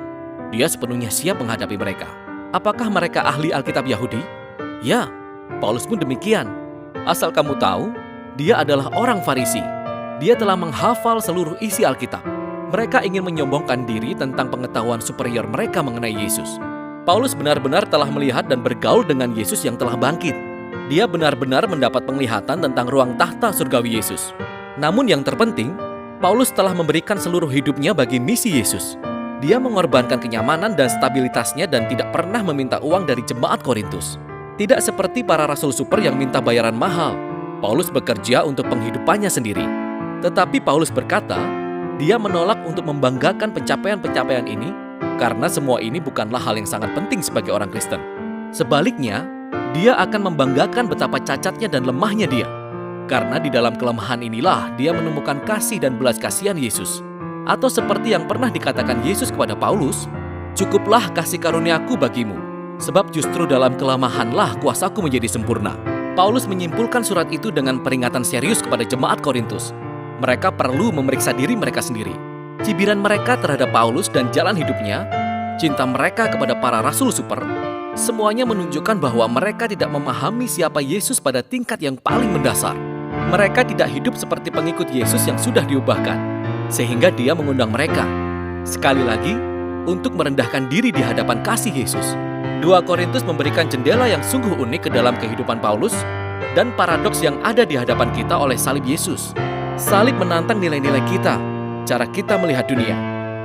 Dia sepenuhnya siap menghadapi mereka. Apakah mereka ahli Alkitab Yahudi? Ya, Paulus pun demikian. Asal kamu tahu, dia adalah orang Farisi. Dia telah menghafal seluruh isi Alkitab. Mereka ingin menyombongkan diri tentang pengetahuan superior mereka mengenai Yesus. Paulus benar-benar telah melihat dan bergaul dengan Yesus yang telah bangkit. Dia benar-benar mendapat penglihatan tentang ruang tahta surgawi Yesus. Namun yang terpenting, Paulus telah memberikan seluruh hidupnya bagi misi Yesus. Dia mengorbankan kenyamanan dan stabilitasnya dan tidak pernah meminta uang dari jemaat Korintus. Tidak seperti para rasul super yang minta bayaran mahal. Paulus bekerja untuk penghidupannya sendiri. Tetapi Paulus berkata, dia menolak untuk membanggakan pencapaian-pencapaian ini karena semua ini bukanlah hal yang sangat penting sebagai orang Kristen. Sebaliknya, dia akan membanggakan betapa cacatnya dan lemahnya dia. Karena di dalam kelemahan inilah dia menemukan kasih dan belas kasihan Yesus. Atau seperti yang pernah dikatakan Yesus kepada Paulus, cukuplah kasih karuniaku bagimu, sebab justru dalam kelemahanlah kuasaku menjadi sempurna. Paulus menyimpulkan surat itu dengan peringatan serius kepada jemaat Korintus. Mereka perlu memeriksa diri mereka sendiri. Cibiran mereka terhadap Paulus dan jalan hidupnya, cinta mereka kepada para rasul super, semuanya menunjukkan bahwa mereka tidak memahami siapa Yesus pada tingkat yang paling mendasar. Mereka tidak hidup seperti pengikut Yesus yang sudah diubahkan, sehingga dia mengundang mereka, sekali lagi, untuk merendahkan diri di hadapan kasih Yesus. 2 Korintus memberikan jendela yang sungguh unik ke dalam kehidupan Paulus dan paradoks yang ada di hadapan kita oleh salib Yesus. Salib menantang nilai-nilai kita, cara kita melihat dunia.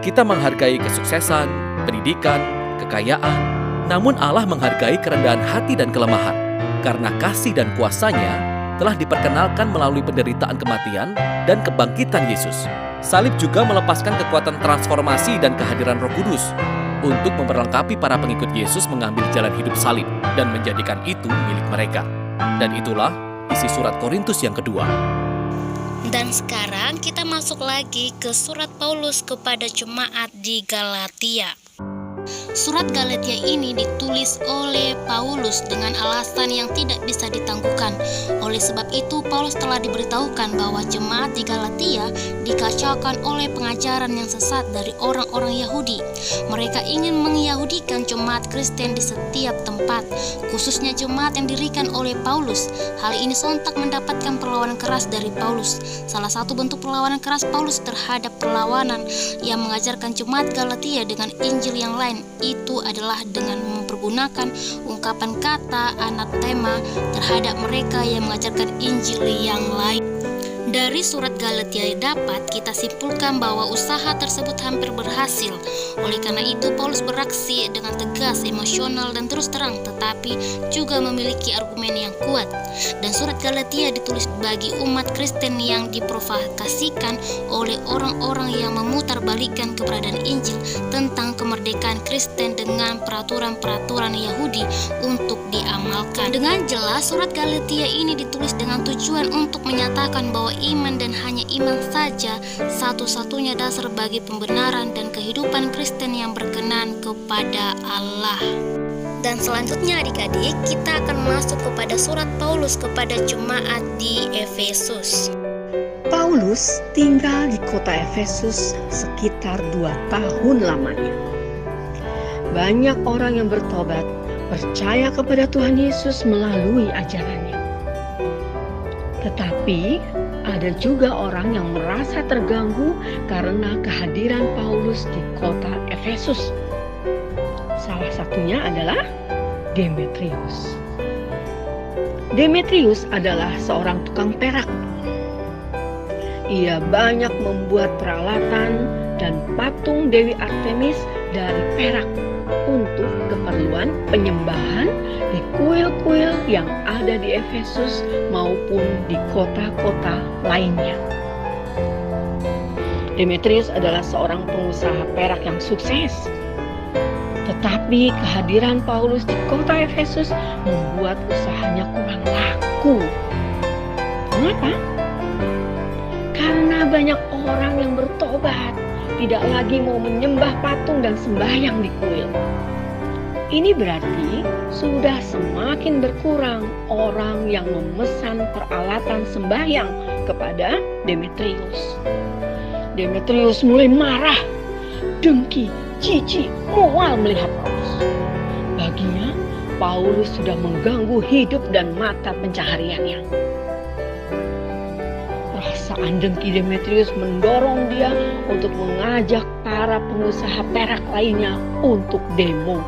Kita menghargai kesuksesan, pendidikan, kekayaan, namun Allah menghargai kerendahan hati dan kelemahan. Karena kasih dan kuasa-Nya telah diperkenalkan melalui penderitaan kematian dan kebangkitan Yesus. Salib juga melepaskan kekuatan transformasi dan kehadiran Roh Kudus untuk memperlengkapi para pengikut Yesus mengambil jalan hidup salib dan menjadikan itu milik mereka. Dan itulah isi surat Korintus yang kedua. Dan sekarang kita masuk lagi ke surat Paulus kepada jemaat di Galatia. Surat Galatia ini ditulis oleh Paulus dengan alasan yang tidak bisa ditangguhkan. Oleh sebab itu, Paulus telah diberitahukan bahwa jemaat di Galatia dikacaukan oleh pengajaran yang sesat dari orang-orang Yahudi. Mereka ingin mengyahudikan jemaat Kristen di setiap tempat, khususnya jemaat yang didirikan oleh Paulus. Hal ini sontak mendapatkan perlawanan keras dari Paulus. Salah satu bentuk perlawanan keras Paulus terhadap perlawanan yang mengajarkan jemaat Galatia dengan Injil yang lain itu adalah dengan mempergunakan ungkapan kata anatema terhadap mereka yang mengajarkan Injil yang lain. Dari surat Galatia dapat kita simpulkan bahwa usaha tersebut hampir berhasil. Oleh karena itu, Paulus beraksi dengan tegas, emosional, dan terus terang, tetapi juga memiliki argumen yang kuat. Dan surat Galatia ditulis bagi umat Kristen yang diprovokasikan oleh orang-orang yang memutarbalikkan keberadaan Injil tentang kemerdekaan Kristen dengan peraturan-peraturan Yahudi untuk diamalkan. Dengan jelas, surat Galatia ini ditulis dengan tujuan untuk menyatakan bahwa iman dan hanya iman saja satu-satunya dasar bagi pembenaran dan kehidupan Kristen yang berkenan kepada Allah. Dan selanjutnya adik-adik, kita akan masuk kepada surat Paulus kepada jemaat di Efesus. Paulus tinggal di kota Efesus sekitar 2 tahun lamanya. Banyak orang yang bertobat, percaya kepada Tuhan Yesus melalui ajarannya. Tetapi ada juga orang yang merasa terganggu karena kehadiran Paulus di kota Efesus. Salah satunya adalah Demetrius. Demetrius adalah seorang tukang perak. Ia banyak membuat peralatan dan patung Dewi Artemis dari perak untuk keperluan penyembahan di kuil-kuil yang ada di Efesus maupun di kota-kota lainnya. Demetrius adalah seorang pengusaha perak yang sukses. Tetapi kehadiran Paulus di kota Efesus membuat usahanya kurang laku. Mengapa? Karena banyak orang yang bertobat, tidak lagi mau menyembah patung dan sembahyang di kuil. Ini berarti sudah semakin berkurang orang yang memesan peralatan sembahyang kepada Demetrius. Demetrius mulai marah, dengki, jijik, mual melihat Paulus. Baginya, Paulus sudah mengganggu hidup dan mata pencahariannya. Perasaan dengki Demetrius mendorong dia untuk mengajak para pengusaha perak lainnya untuk demo,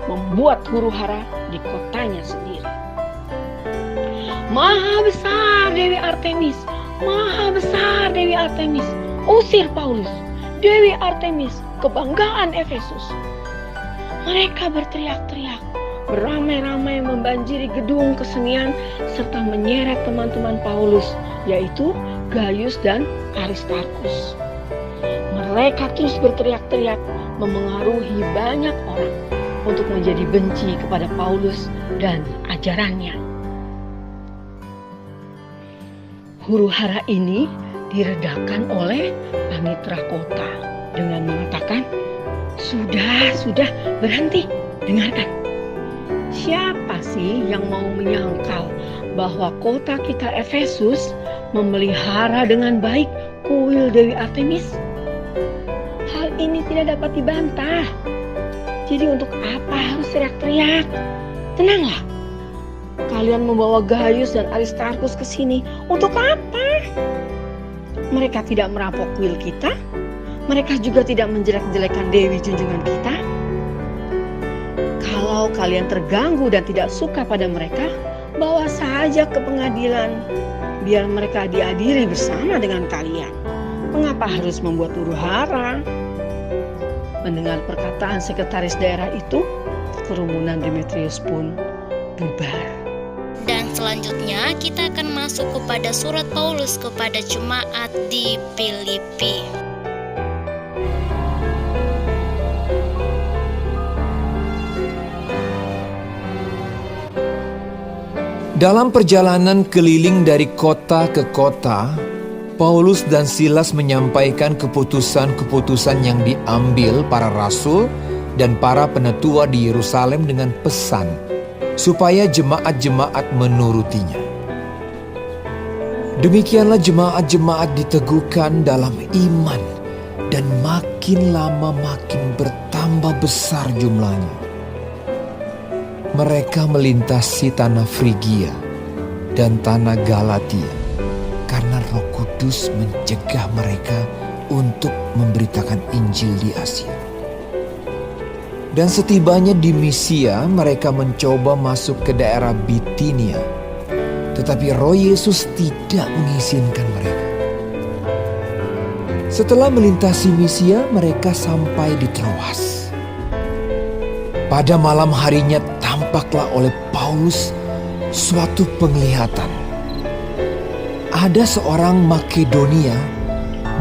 membuat huru-hara di kotanya sendiri. Maha besar Dewi Artemis, maha besar Dewi Artemis, usir Paulus, Dewi Artemis, kebanggaan Efesus. Mereka berteriak-teriak, beramai-ramai membanjiri gedung kesenian serta menyeret teman-teman Paulus, yaitu Gaius dan Aristarkus. Mereka terus berteriak-teriak, memengaruhi banyak orang untuk menjadi benci kepada Paulus dan ajarannya. Huru-hara ini diredakan oleh panitera kota dengan mengatakan, Sudah, berhenti, dengarkan. Siapa sih yang mau menyangkal bahwa kota kita Efesus memelihara dengan baik kuil Dewi Artemis? Hal ini tidak dapat dibantah. Jadi untuk apa harus teriak-teriak? Tenanglah. Kalian membawa Gaius dan Aristarkus ke sini untuk apa? Mereka tidak merampok kuil kita. Mereka juga tidak menjelek-jelekan Dewi junjungan kita. Kalau kalian terganggu dan tidak suka pada mereka, bawa saja ke pengadilan. Biar mereka diadili bersama dengan kalian. Mengapa harus membuat huru-hara? Mendengar perkataan sekretaris daerah itu, kerumunan Demetrius pun bubar. Dan selanjutnya kita akan masuk kepada surat Paulus kepada jemaat di Filipi. Dalam perjalanan keliling dari kota ke kota, Paulus dan Silas menyampaikan keputusan-keputusan yang diambil para rasul dan para penetua di Yerusalem dengan pesan supaya jemaat-jemaat menurutinya. Demikianlah jemaat-jemaat diteguhkan dalam iman dan makin lama makin bertambah besar jumlahnya. Mereka melintasi tanah Frigia dan tanah Galatia karena Roh Kudus mencegah mereka untuk memberitakan Injil di Asia. Dan setibanya di Misia, mereka mencoba masuk ke daerah Bitinia, tetapi Roh Yesus tidak mengizinkan mereka. Setelah melintasi Misia, mereka sampai di Troas. Pada malam harinya tampaklah oleh Paulus suatu penglihatan. Ada seorang Makedonia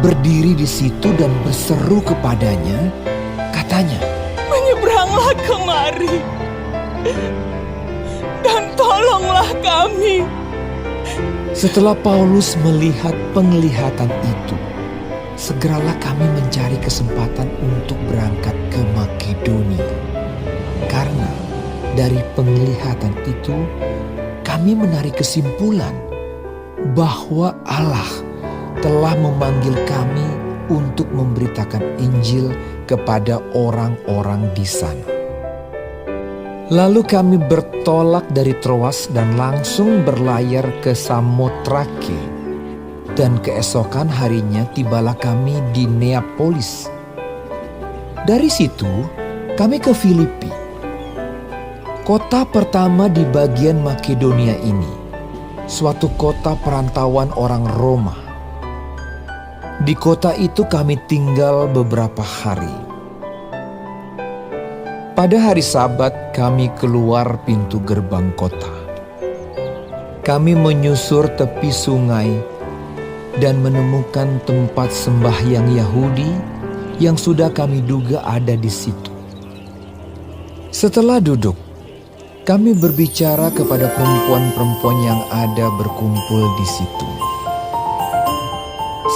berdiri di situ dan berseru kepadanya, katanya, "Menyeberanglah kemari dan tolonglah kami." Setelah Paulus melihat penglihatan itu, segeralah kami mencari kesempatan untuk berangkat ke Makedonia. Karena dari penglihatan itu kami menarik kesimpulan bahwa Allah telah memanggil kami untuk memberitakan Injil kepada orang-orang di sana. Lalu kami bertolak dari Troas dan langsung berlayar ke Samotrake. Dan keesokan harinya tibalah kami di Neapolis. Dari situ kami ke Filipi, kota pertama di bagian Makedonia ini, suatu kota perantauan orang Roma. Di kota itu kami tinggal beberapa hari. Pada hari Sabat kami keluar pintu gerbang kota. Kami menyusur tepi sungai dan menemukan tempat sembahyang Yahudi yang sudah kami duga ada di situ. Setelah duduk, kami berbicara kepada perempuan-perempuan yang ada berkumpul di situ.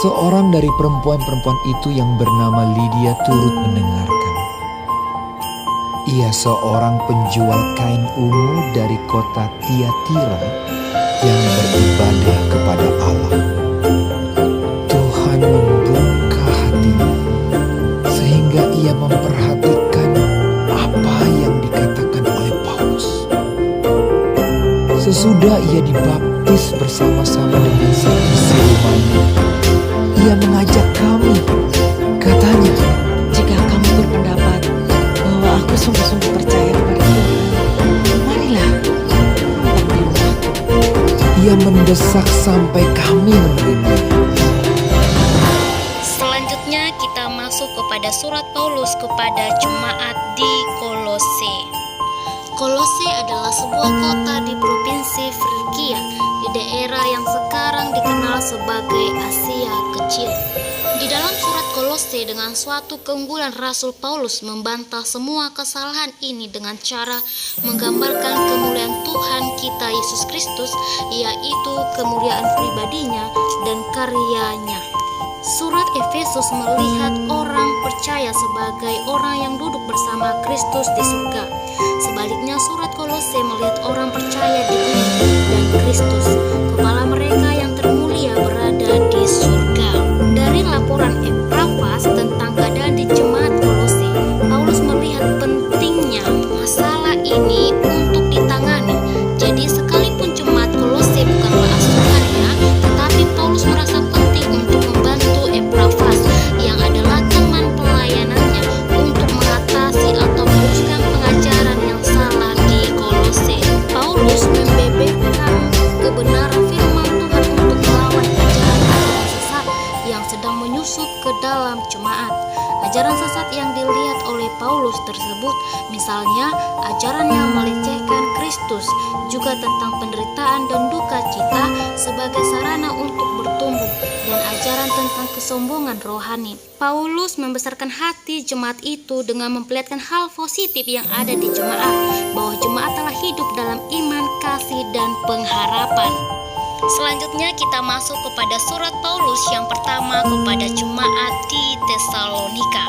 Seorang dari perempuan-perempuan itu yang bernama Lydia turut mendengarkan. Ia seorang penjual kain ungu dari kota Tiatira yang beribadah kepada Allah. Tuhan membuka hatinya sehingga ia memperhatikan apa yang dikatakan oleh Paulus. Sesudah ia dibaptis bersama-sama dengan seisi rumahnya, ia mengajak kami. Katanya, Jika kamu berpendapat bahwa aku sungguh-sungguh percaya kepada Tuhan, marilah numpang di rumahku. ia mendesak sampai kami menerimanya. Selanjutnya kita masuk kepada surat Paulus kepada jemaat di Kolose. Kolose adalah sebuah kota di provinsi Frigia, di daerah yang sekarang dikenal sebagai Asia Kecil. Di dalam surat Kolose dengan suatu keunggulan Rasul Paulus membantah semua kesalahan ini dengan cara menggambarkan kemuliaan Tuhan kita Yesus Kristus, yaitu kemuliaan pribadinya dan karyanya. Surat Efesus melihat orang percaya sebagai orang yang duduk bersama Kristus di surga. Sebaliknya surat Kolose melihat orang percaya di bumi dan Kristus, kepala mereka yang termulia, berada di surga. Dari laporan Epafras tentang keadaan di jemaat Kolose, Paulus melihat pentingnya masalah ini untuk ditangani. Jadi sekalipun jemaat Kolose bukanlah asuhannya, tetapi Paulus merasa penting untuk membantu Epafras yang adalah teman pelayanannya untuk mengatasi atau meluruskan pengajaran yang salah di Kolose. Paulus membeberkan kebenaran firman Tuhan untuk melawan ajaran-ajaran sesat yang sedang menyusup ke dalam jemaat. Ajaran sesat yang dilihat oleh Paulus tersebut misalnya ajaran yang melecehkan Kristus, juga tentang penderitaan dan duka cita sebagai sarana untuk bertumbuh, dan ajaran tentang kesombongan rohani. Paulus membesarkan hati jemaat itu dengan memperlihatkan hal positif yang ada di jemaat, bahwa jemaat telah hidup dalam iman, kasih, dan pengharapan. Selanjutnya kita masuk kepada surat Paulus yang pertama kepada jemaat di Tesalonika.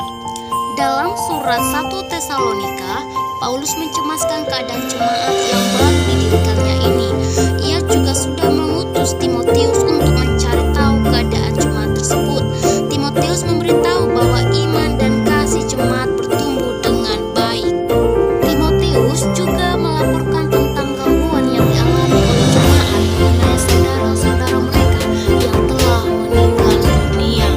Dalam surat 1 Tesalonika, Paulus mencemaskan keadaan jemaat yang baru didirikannya ini. Ia juga sudah mengutus Timotius untuk mencari tahu keadaan jemaat tersebut. Timotius memberitahu bahwa iman dan kasih jemaat bertumbuh dengan baik. Timotius juga melaporkan tentang gangguan yang dialami oleh jemaat mengenai saudara-saudara mereka yang telah meninggal dunia.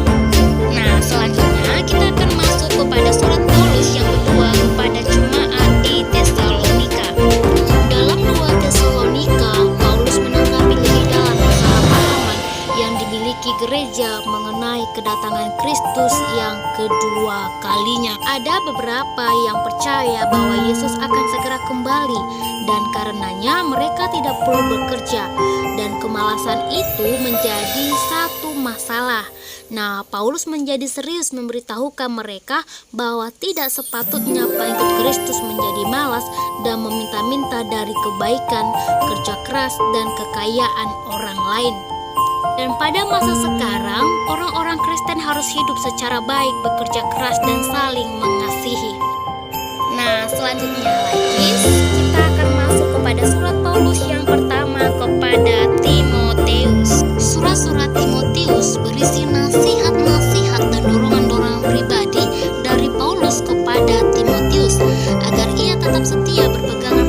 Nah, selanjutnya kita akan masuk kepada surat Paulus yang kedua kepada jemaat di Tesalonika. Dalam 2 Tesalonika, Paulus menanggapi lebih dalam kesalahpahaman yang dimiliki gereja mengenai kedatangan Kristus yang kedua kalinya. Ada beberapa yang percaya bahwa Yesus akan segera kembali, dan karenanya mereka tidak perlu bekerja, dan kemalasan itu menjadi satu masalah. Nah, Paulus menjadi serius memberitahukan mereka bahwa tidak sepatutnya pengikut Kristus menjadi malas dan meminta-minta dari kebaikan, kerja keras, dan kekayaan orang lain. Dan pada masa sekarang, orang-orang Kristen harus hidup secara baik, bekerja keras, dan saling mengasihi. Nah, selanjutnya lagi kita akan masuk kepada surat Paulus yang pertama kepada Timotius. Surat-surat Timotius berisi nasihat-nasihat dan dorongan-dorongan pribadi dari Paulus kepada Timotius agar ia tetap setia berpegangan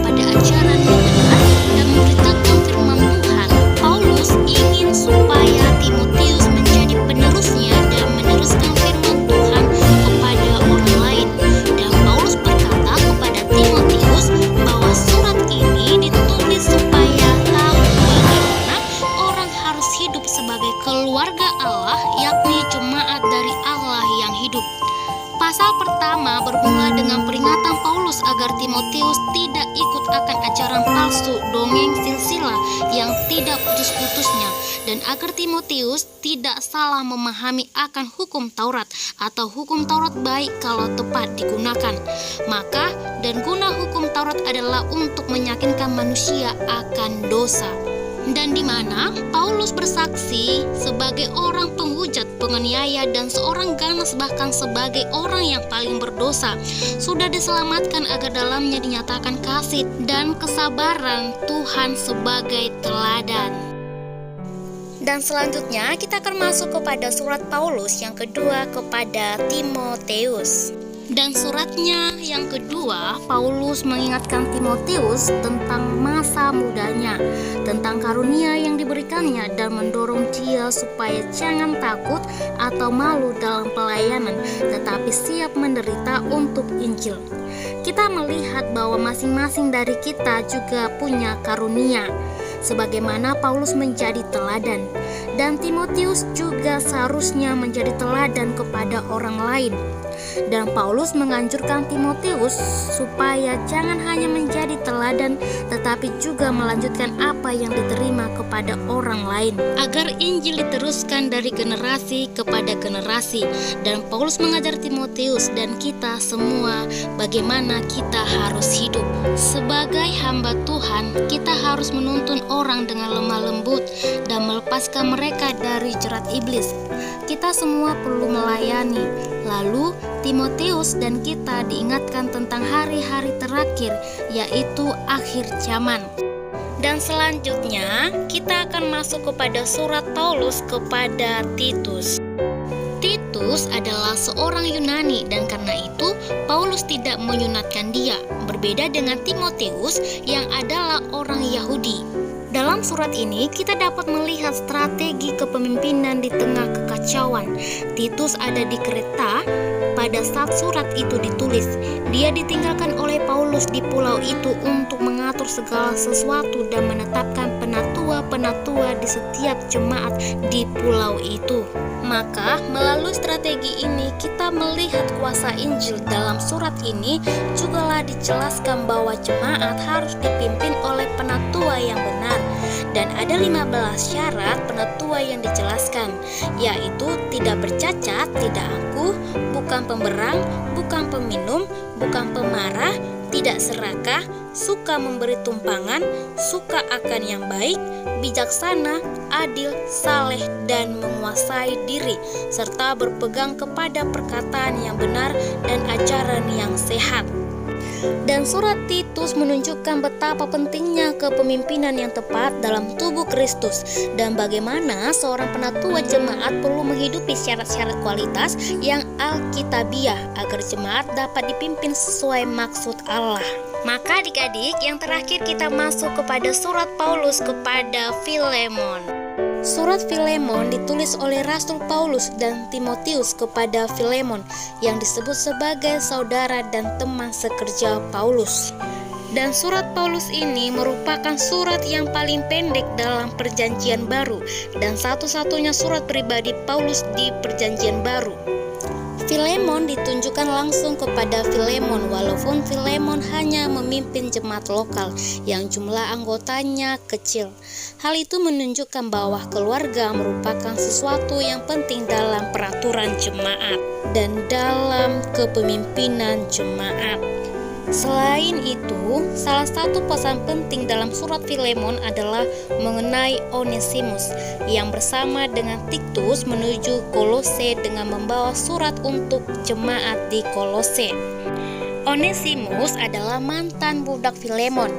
agar Timotius tidak ikut akan ajaran palsu dongeng silsilah yang tidak putus-putusnya, dan agar Timotius tidak salah memahami akan hukum Taurat atau hukum Taurat baik kalau tepat digunakan. Maka dan guna hukum Taurat adalah untuk meyakinkan manusia akan dosa. Dan di mana Paulus bersaksi sebagai orang penghujat, penganiaya, dan seorang ganas, bahkan sebagai orang yang paling berdosa, sudah diselamatkan agar dalamnya dinyatakan kasih dan kesabaran Tuhan sebagai teladan. Dan selanjutnya kita akan masuk kepada surat Paulus yang kedua kepada Timotius. Dan suratnya yang kedua, Paulus mengingatkan Timotius tentang masa mudanya, tentang karunia yang diberikannya, dan mendorong dia supaya jangan takut atau malu dalam pelayanan, tetapi siap menderita untuk Injil. Kita melihat bahwa masing-masing dari kita juga punya karunia, sebagaimana Paulus menjadi teladan, dan Timotius juga seharusnya menjadi teladan kepada orang lain. Dan Paulus menganjurkan Timotius supaya jangan hanya menjadi teladan, tetapi juga melanjutkan apa yang diterima kepada orang lain, agar Injil diteruskan dari generasi kepada generasi. Dan Paulus mengajar Timotius dan kita semua bagaimana kita harus hidup. Sebagai hamba Tuhan, kita harus menuntun orang dengan lemah lembut dan melepaskan mereka dari jerat iblis. Kita semua perlu melayani. Lalu Timotius dan kita diingatkan tentang hari-hari terakhir, yaitu akhir zaman. Dan selanjutnya kita akan masuk kepada surat Paulus kepada Titus. Titus adalah seorang Yunani, dan karena itu Paulus tidak menyunatkan dia, berbeda dengan Timotius yang adalah orang Yahudi. Dalam surat ini kita dapat melihat strategi kepemimpinan di tengah kekacauan. Titus ada di Kreta pada saat surat itu ditulis. Dia ditinggalkan oleh Paulus di pulau itu untuk mengatur segala sesuatu dan menetapkan penatua-penatua di setiap jemaat di pulau itu. Maka melalui strategi ini kita melihat kuasa Injil. Dalam surat ini jugalah dijelaskan bahwa jemaat harus dipimpin oleh penatua yang benar. Dan ada 15 syarat penatua yang dijelaskan, yaitu tidak bercacat, tidak angkuh, bukan pemberang, bukan peminum, bukan pemarah, tidak serakah, suka memberi tumpangan, suka akan yang baik, bijaksana, adil, saleh, dan menguasai diri, serta berpegang kepada perkataan yang benar dan ajaran yang sehat. Dan surat Titus menunjukkan betapa pentingnya kepemimpinan yang tepat dalam tubuh Kristus, dan bagaimana seorang penatua jemaat perlu menghidupi syarat-syarat kualitas yang alkitabiah agar jemaat dapat dipimpin sesuai maksud Allah. Maka adik-adik, yang terakhir kita masuk kepada surat Paulus kepada Filemon. Surat Filemon ditulis oleh Rasul Paulus dan Timotius kepada Filemon, yang disebut sebagai saudara dan teman sekerja Paulus. Dan surat Paulus ini merupakan surat yang paling pendek dalam Perjanjian Baru dan satu-satunya surat pribadi Paulus di Perjanjian Baru. Filemon ditunjukkan langsung kepada Filemon, walaupun Filemon hanya memimpin jemaat lokal yang jumlah anggotanya kecil. Hal itu menunjukkan bahwa keluarga merupakan sesuatu yang penting dalam peraturan jemaat dan dalam kepemimpinan jemaat. Selain itu, salah satu pesan penting dalam surat Filemon adalah mengenai Onesimus yang bersama dengan Titus menuju Kolose dengan membawa surat untuk jemaat di Kolose. Onesimus adalah mantan budak Filemon.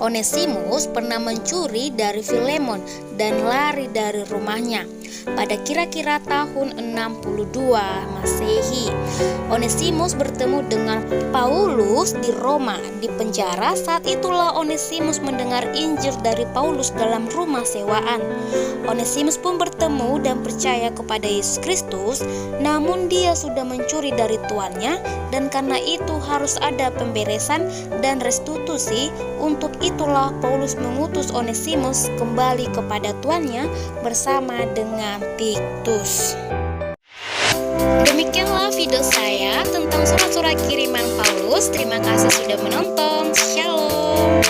Onesimus pernah mencuri dari Filemon dan lari dari rumahnya pada kira-kira tahun 62 Masehi. Onesimus bertemu dengan Paulus di Roma di penjara. Saat itulah Onesimus mendengar Injil dari Paulus dalam rumah sewaan. Onesimus pun bertemu dan percaya kepada Yesus Kristus, namun dia sudah mencuri dari tuannya, dan karena itu harus ada pemberesan dan restitusi. Untuk itulah Paulus mengutus Onesimus kembali kepada tuannya bersama dengan Titus. Demikianlah video saya tentang surat-surat kiriman Paulus. Terima kasih sudah menonton. Shalom.